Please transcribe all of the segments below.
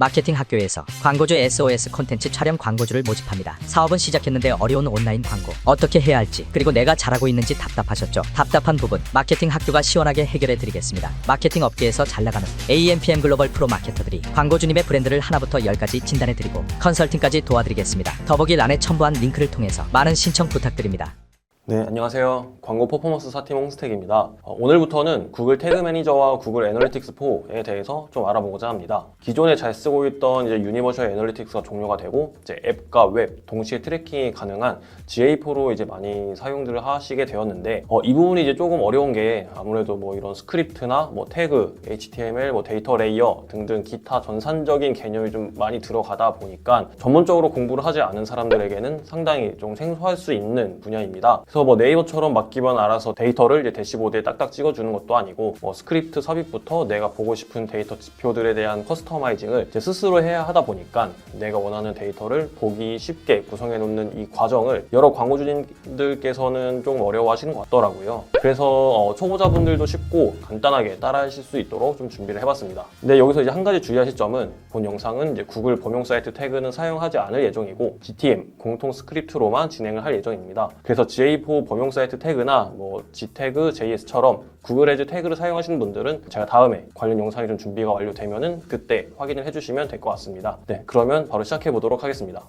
마케팅 학교에서 광고주 SOS 콘텐츠 촬영 광고주를 모집합니다. 사업은 시작했는데 어려운 온라인 광고 어떻게 해야 할지, 그리고 내가 잘하고 있는지 답답하셨죠? 답답한 부분 마케팅 학교가 시원하게 해결해 드리겠습니다. 마케팅 업계에서 잘 나가는 AMPM 글로벌 프로 마케터들이 광고주님의 브랜드를 하나부터 10까지 진단해 드리고 컨설팅까지 도와드리겠습니다. 더보기란에 첨부한 링크를 통해서 많은 신청 부탁드립니다. 네, 안녕하세요. 광고 퍼포먼스 사팀 홍스택입니다. 오늘부터는 구글 태그 매니저와 구글 애널리틱스 4에 대해서 좀 알아보고자 합니다. 기존에 잘 쓰고 있던 이제 유니버셜 애널리틱스가 종료가 되고 이제 앱과 웹 동시에 트래킹이 가능한 GA4로 이제 많이 사용들을 하시게 되었는데 이 부분이 이제 조금 어려운 게 아무래도 뭐 이런 스크립트나 뭐 태그, HTML, 뭐 데이터 레이어 등등 기타 전산적인 개념이 좀 많이 들어가다 보니까 전문적으로 공부를 하지 않은 사람들에게는 상당히 좀 생소할 수 있는 분야입니다. 그래서 뭐 네이버처럼 맡기면 알아서 데이터를 이제 대시보드에 딱딱 찍어주는 것도 아니고 뭐 스크립트 삽입부터 내가 보고 싶은 데이터 지표들에 대한 커스터마이징을 이제 스스로 해야 하다 보니까 내가 원하는 데이터를 보기 쉽게 구성해 놓는 이 과정을 여러 광고주님들께서는 좀 어려워하시는 것 같더라고요. 그래서 초보자분들도 쉽고 간단하게 따라하실 수 있도록 좀 준비를 해봤습니다. 근데 여기서 이제 한 가지 주의하실 점은 본 영상은 이제 구글 범용 사이트 태그는 사용하지 않을 예정이고 GTM 공통 스크립트로만 진행을 할 예정입니다. 그래서 GA4 범용 사이트 태그나 뭐 G태그, JS처럼 구글 에즈 태그를 사용하시는 분들은 제가 다음에 관련 영상이 좀 준비가 완료되면은 그때 확인을 해주시면 될 것 같습니다. 네, 그러면 바로 시작해 보도록 하겠습니다.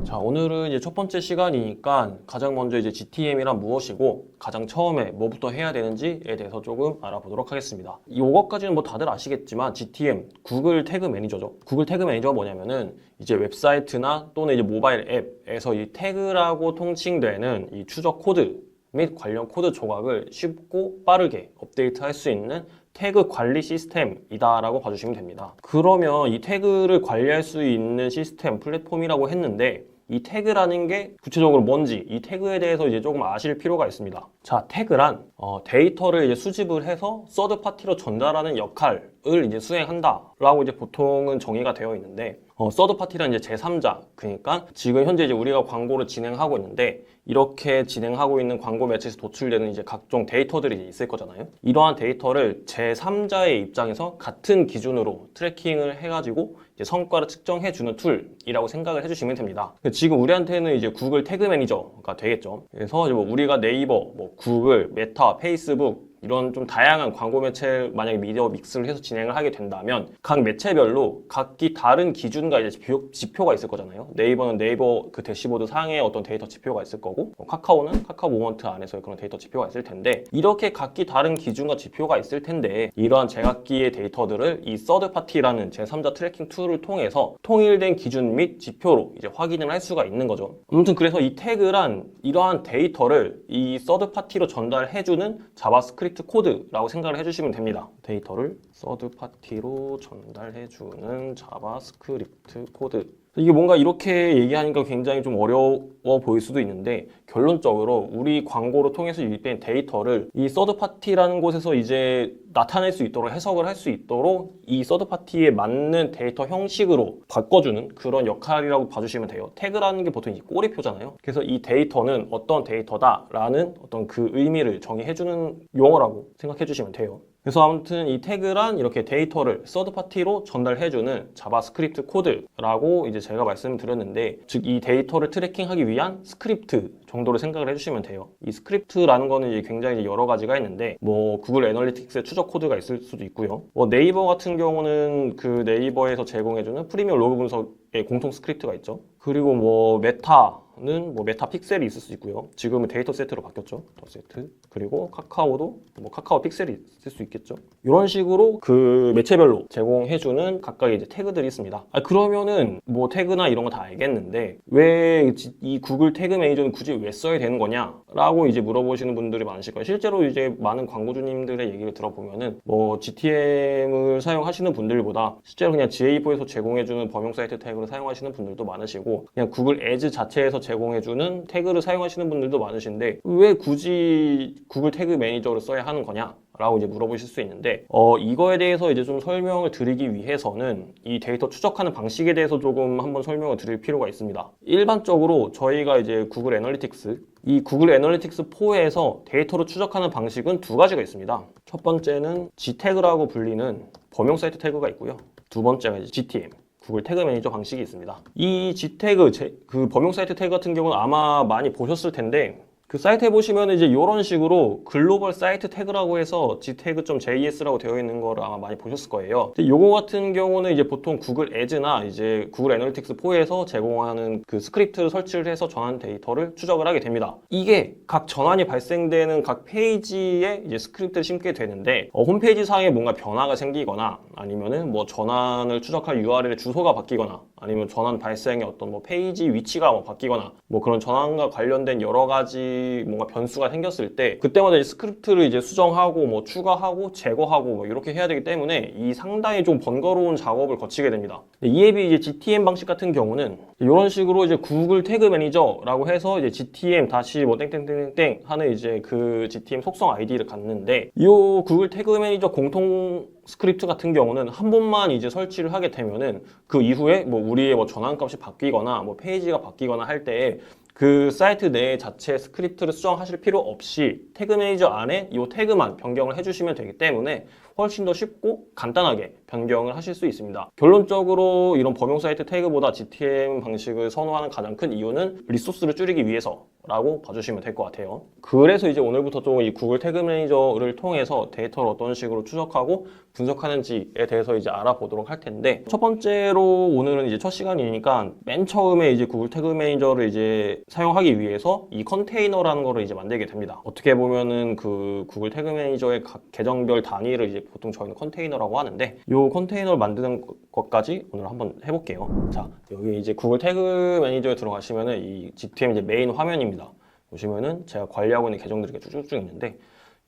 자, 오늘은 이제 첫 번째 시간이니까 가장 먼저 이제 GTM이란 무엇이고 가장 처음에 뭐부터 해야 되는지에 대해서 조금 알아보도록 하겠습니다. 이것까지는 뭐 다들 아시겠지만 GTM, 구글 태그 매니저죠. 구글 태그 매니저가 뭐냐면은 이제 웹사이트나 또는 이제 모바일 앱에서 이 태그라고 통칭되는 이 추적 코드 및 관련 코드 조각을 쉽고 빠르게 업데이트할 수 있는 태그 관리 시스템이다라고 봐주시면 됩니다. 그러면 이 태그를 관리할 수 있는 시스템, 플랫폼이라고 했는데 이 태그라는 게 구체적으로 뭔지 이 태그에 대해서 이제 조금 아실 필요가 있습니다. 자, 태그란 데이터를 이제 수집을 해서 서드 파티로 전달하는 역할을 이제 수행한다라고 이제 보통은 정의가 되어 있는데 서드 파티란 이제 제3자, 그러니까 지금 현재 이제 우리가 광고를 진행하고 있는데 이렇게 진행하고 있는 광고 매체에서 도출되는 이제 각종 데이터들이 있을 거잖아요. 이러한 데이터를 제3자의 입장에서 같은 기준으로 트래킹을 해가지고 이제 성과를 측정해주는 툴이라고 생각을 해주시면 됩니다. 지금 우리한테는 이제 구글 태그 매니저가 되겠죠. 그래서 이제 뭐 우리가 네이버, 뭐 구글, 메타, 페이스북 이런 좀 다양한 광고 매체 만약에 미디어 믹스를 해서 진행을 하게 된다면 각 매체별로 각기 다른 기준과 이제 지표가 있을 거잖아요. 네이버는 네이버 그 대시보드 상에 어떤 데이터 지표가 있을 거고 카카오는 카카오 모먼트 안에서의 그런 데이터 지표가 있을 텐데 이렇게 각기 다른 기준과 지표가 있을 텐데 이러한 제각기의 데이터들을 이 서드 파티라는 제3자 트래킹 툴을 통해서 통일된 기준 및 지표로 이제 확인을 할 수가 있는 거죠. 아무튼 그래서 이 태그란 이러한 데이터를 이 서드 파티로 전달해주는 자바스크립트 코드라고 생각을 해주시면 됩니다. 데이터를 서드 파티로 전달해주는 자바스크립트 코드. 이게 뭔가 이렇게 얘기하니까 굉장히 좀 어려워 보일 수도 있는데 결론적으로 우리 광고를 통해서 유입된 데이터를 이 서드 파티라는 곳에서 이제 나타낼 수 있도록 해석을 할 수 있도록 이 서드 파티에 맞는 데이터 형식으로 바꿔주는 그런 역할이라고 봐주시면 돼요. 태그라는 게 보통 이 꼬리표잖아요. 그래서 이 데이터는 어떤 데이터다라는 어떤 그 의미를 정의해주는 용어라고 생각해 주시면 돼요. 그래서 아무튼 이 태그란 이렇게 데이터를 서드 파티로 전달해주는 자바스크립트 코드라고 이제 제가 말씀드렸는데 즉 이 데이터를 트래킹하기 위한 스크립트 정도로 생각을 해주시면 돼요. 이 스크립트라는 거는 이제 굉장히 여러 가지가 있는데 뭐 구글 애널리틱스의 추적 코드가 있을 수도 있고요. 뭐 네이버 같은 경우는 그 네이버에서 제공해주는 프리미엄 로그 분석의 공통 스크립트가 있죠. 그리고 뭐 메타는 뭐 메타 픽셀이 있을 수 있고요. 지금은 데이터 세트로 바뀌었죠. 더 세트. 그리고 카카오도 뭐 카카오 픽셀이 있을 수 있겠죠. 이런 식으로 그 매체별로 제공해주는 각각의 이제 태그들이 있습니다. 그러면은 뭐 태그나 이런 거 다 알겠는데 왜 이 구글 태그 매니저는 굳이 왜 써야 되는 거냐라고 이제 물어보시는 분들이 많으실 거예요. 실제로 이제 많은 광고주님들의 얘기를 들어보면은 뭐 GTM을 사용하시는 분들보다 실제로 그냥 GA4에서 제공해주는 범용 사이트 태그를 사용하시는 분들도 많으시고 그냥 구글 에즈 자체에서 제공해주는 태그를 사용하시는 분들도 많으신데 왜 굳이 구글 태그 매니저를 써야 하는 거냐? 라고 이제 물어보실 수 있는데 이거에 대해서 이제 좀 설명을 드리기 위해서는 이 데이터 추적하는 방식에 대해서 조금 한번 설명을 드릴 필요가 있습니다. 일반적으로 저희가 이제 구글 애널리틱스 이 구글 애널리틱스 4에서 데이터를 추적하는 방식은 두 가지가 있습니다. 첫 번째는 G태그라고 불리는 범용 사이트 태그가 있고요. 두 번째가 이제 GTM 구글 태그 매니저 방식이 있습니다. 이 G태그 그 범용 사이트 태그 같은 경우는 아마 많이 보셨을 텐데 그 사이트에 보시면 이제 이런 식으로 글로벌 사이트 태그라고 해서 gtag.js라고 되어 있는 거를 아마 많이 보셨을 거예요. 근데 요거 같은 경우는 이제 보통 구글 애즈나 이제 구글 애널리틱스 4에서 제공하는 그 스크립트를 설치를 해서 전환 데이터를 추적을 하게 됩니다. 이게 각 전환이 발생되는 각 페이지에 이제 스크립트를 심게 되는데 홈페이지 상에 뭔가 변화가 생기거나 아니면은 뭐 전환을 추적할 URL의 주소가 바뀌거나 아니면 전환 발생의 어떤 뭐 페이지 위치가 뭐 바뀌거나 뭐 그런 전환과 관련된 여러 가지 뭔가 변수가 생겼을 때 그때마다 이제 스크립트를 이제 수정하고 뭐 추가하고 제거하고 뭐 이렇게 해야 되기 때문에 이 상당히 좀 번거로운 작업을 거치게 됩니다. 이 앱이 이제 GTM 방식 같은 경우는 이런 식으로 이제 구글 태그 매니저라고 해서 이제 GTM 다시 뭐 땡땡땡땡 하는 이제 그 GTM 속성 아이디를 갖는데 이 구글 태그 매니저 공통 스크립트 같은 경우는 한 번만 이제 설치를 하게 되면은 그 이후에 뭐 우리의 뭐 전환값이 바뀌거나 뭐 페이지가 바뀌거나 할 때에 그 사이트 내 자체 스크립트를 수정하실 필요 없이 태그 매니저 안에 이 태그만 변경을 해주시면 되기 때문에 훨씬 더 쉽고 간단하게 변경을 하실 수 있습니다. 결론적으로 이런 범용 사이트 태그보다 GTM 방식을 선호하는 가장 큰 이유는 리소스를 줄이기 위해서라고 봐주시면 될 것 같아요. 그래서 이제 오늘부터 좀 이 구글 태그 매니저를 통해서 데이터를 어떤 식으로 추적하고 분석하는지에 대해서 이제 알아보도록 할 텐데 첫 번째로 오늘은 이제 첫 시간이니까 맨 처음에 이제 구글 태그 매니저를 이제 사용하기 위해서 이 컨테이너라는 거를 이제 만들게 됩니다. 어떻게 보면은 그 구글 태그 매니저의 각 계정별 단위를 이제 보통 저희는 컨테이너라고 하는데 이 컨테이너를 만드는 것까지 오늘 한번 해볼게요. 자, 여기 이제 구글 태그 매니저에 들어가시면은 이 GTM 이제 메인 화면입니다. 보시면은 제가 관리하고 있는 계정들이 이렇게 쭉쭉 있는데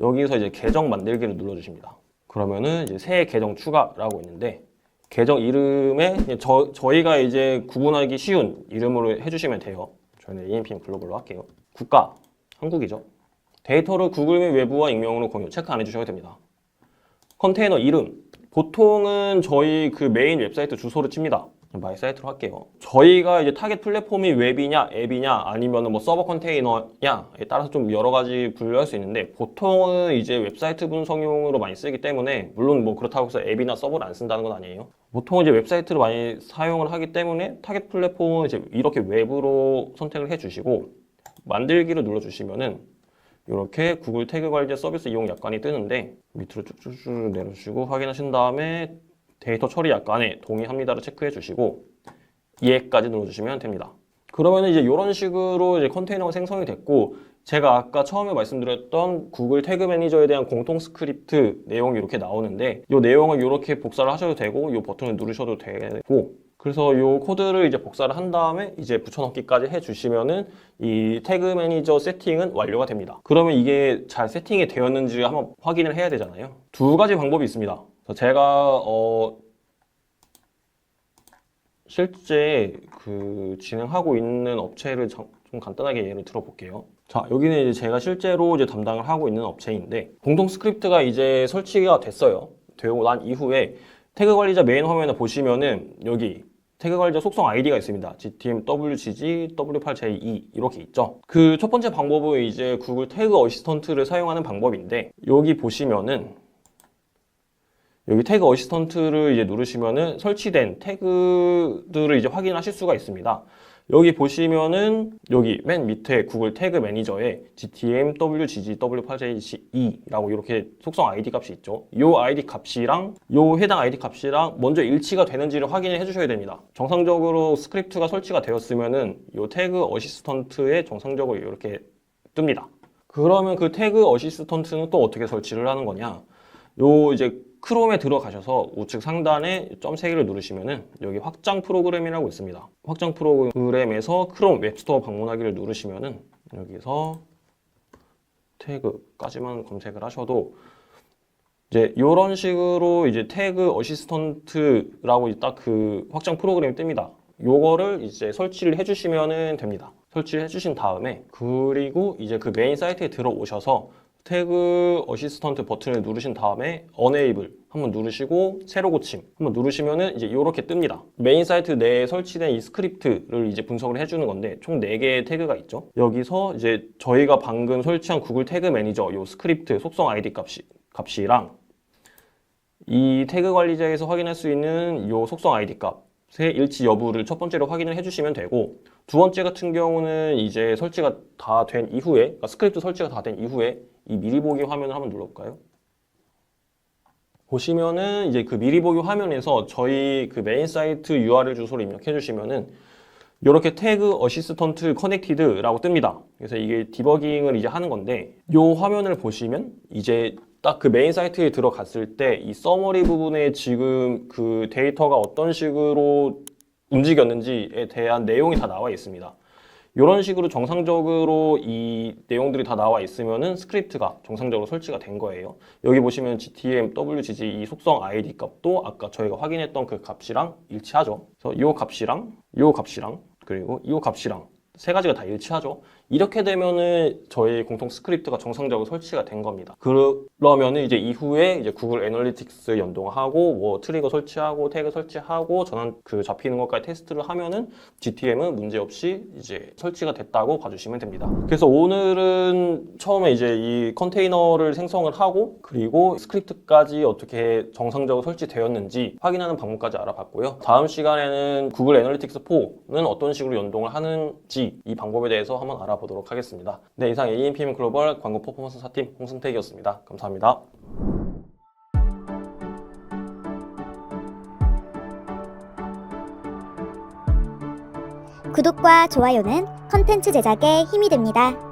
여기서 이제 계정 만들기를 눌러주십니다. 그러면은 이제 새 계정 추가라고 있는데 계정 이름에 저희가 이제 구분하기 쉬운 이름으로 해주시면 돼요. 저희는 AMPM 글로벌로 할게요. 국가 한국이죠. 데이터를 구글 및 외부와 익명으로 공유 체크 안 해주셔도 됩니다. 컨테이너 이름 보통은 저희 그 메인 웹사이트 주소를 칩니다. 마이 사이트로 할게요. 저희가 이제 타겟 플랫폼이 웹이냐 앱이냐 아니면 뭐 서버 컨테이너냐에 따라서 좀 여러 가지 분류할 수 있는데 보통은 이제 웹사이트 분석용으로 많이 쓰기 때문에 물론 뭐 그렇다고 해서 앱이나 서버를 안 쓴다는 건 아니에요. 보통 이제 웹사이트를 많이 사용을 하기 때문에 타겟 플랫폼은 이제 이렇게 웹으로 선택을 해주시고 만들기를 눌러주시면은 이렇게 구글 태그 관리 서비스 이용 약관이 뜨는데 밑으로 쭉쭉쭉 내려주시고 확인하신 다음에 데이터 처리 약관에 동의합니다를 체크해 주시고 이해까지 눌러주시면 됩니다. 그러면 이제 이런 식으로 이제 컨테이너가 생성이 됐고 제가 아까 처음에 말씀드렸던 구글 태그 매니저에 대한 공통 스크립트 내용이 이렇게 나오는데 이 내용을 이렇게 복사를 하셔도 되고 이 버튼을 누르셔도 되고 그래서 이 코드를 이제 복사를 한 다음에 이제 붙여넣기까지 해주시면은 이 태그 매니저 세팅은 완료가 됩니다. 그러면 이게 잘 세팅이 되었는지 한번 확인을 해야 되잖아요. 두 가지 방법이 있습니다. 제가 실제 그 진행하고 있는 업체를 좀 간단하게 예를 들어볼게요. 자, 여기는 이제 제가 실제로 이제 담당을 하고 있는 업체인데 공통 스크립트가 이제 설치가 됐어요. 되고 난 이후에 태그 관리자 메인 화면에 보시면은 여기 태그 관리자 속성 아이디가 있습니다. GTM WGG W8J2 이렇게 있죠. 그 첫 번째 방법은 이제 구글 태그 어시스턴트를 사용하는 방법인데 여기 보시면은 여기 태그 어시스턴트를 이제 누르시면은 설치된 태그들을 이제 확인하실 수가 있습니다. 여기 보시면은 여기 맨 밑에 구글 태그 매니저에 GTM WGG W8J2라고 이렇게 속성 아이디 값이 있죠. 이 아이디 값이랑 이 해당 아이디 값이랑 먼저 일치가 되는지를 확인을 해주셔야 됩니다. 정상적으로 스크립트가 설치가 되었으면은 이 태그 어시스턴트에 정상적으로 이렇게 뜹니다. 그러면 그 태그 어시스턴트는 또 어떻게 설치를 하는 거냐? 요 이제 크롬에 들어가셔서 우측 상단에 점 3개를 누르시면은 여기 확장 프로그램이라고 있습니다. 확장 프로그램에서 크롬 웹스토어 방문하기를 누르시면은 여기서 태그까지만 검색을 하셔도 이제 이런 식으로 이제 태그 어시스턴트라고 딱 그 확장 프로그램이 뜹니다. 요거를 이제 설치를 해주시면 됩니다. 설치해 주신 다음에 그리고 이제 그 메인 사이트에 들어오셔서 태그 어시스턴트 버튼을 누르신 다음에 Enable 한번 누르시고 새로 고침 한번 누르시면은 이제 이렇게 뜹니다. 메인 사이트 내에 설치된 이 스크립트를 이제 분석을 해주는 건데 총 4개의 태그가 있죠. 여기서 이제 저희가 방금 설치한 구글 태그 매니저 요 스크립트 속성 아이디 값이랑 이 태그 관리자에서 확인할 수 있는 요 속성 아이디 값의 일치 여부를 첫 번째로 확인을 해주시면 되고, 두 번째 같은 경우는 이제 설치가 다 된 이후에, 그러니까 스크립트 설치가 다 된 이후에 이 미리 보기 화면을 한번 눌러볼까요? 보시면은 이제 그 미리 보기 화면에서 저희 그 메인 사이트 URL 주소를 입력해 주시면은 이렇게 태그 어시스턴트 커넥티드라고 뜹니다. 그래서 이게 디버깅을 이제 하는 건데, 이 화면을 보시면 이제 딱 그 메인 사이트에 들어갔을 때 이 서머리 부분에 지금 그 데이터가 어떤 식으로 움직였는지에 대한 내용이 다 나와 있습니다. 이런 식으로 정상적으로 이 내용들이 다 나와 있으면은 스크립트가 정상적으로 설치가 된 거예요. 여기 보시면 GTM, WGG 이 속성 ID 값도 아까 저희가 확인했던 그 값이랑 일치하죠. 그래서 이 값이랑 그리고 이 값이랑 세 가지가 다 일치하죠. 이렇게 되면은 저희 공통 스크립트가 정상적으로 설치가 된 겁니다. 그러면은 이제 이후에 이제 구글 애널리틱스 연동하고 뭐 트리거 설치하고 태그 설치하고 전환 그 잡히는 것까지 테스트를 하면은 GTM은 문제없이 이제 설치가 됐다고 봐주시면 됩니다. 그래서 오늘은 처음에 이제 이 컨테이너를 생성을 하고 그리고 스크립트까지 어떻게 정상적으로 설치되었는지 확인하는 방법까지 알아봤고요. 다음 시간에는 구글 애널리틱스 4는 어떤 식으로 연동을 하는지 이 방법에 대해서 한번 알아보도록 하겠습니다. 네, 이상 AMPM 글로벌 광고 퍼포먼스 4팀 홍승택이었습니다. 감사합니다. 구독과 좋아요는 컨텐츠 제작에 힘이 됩니다.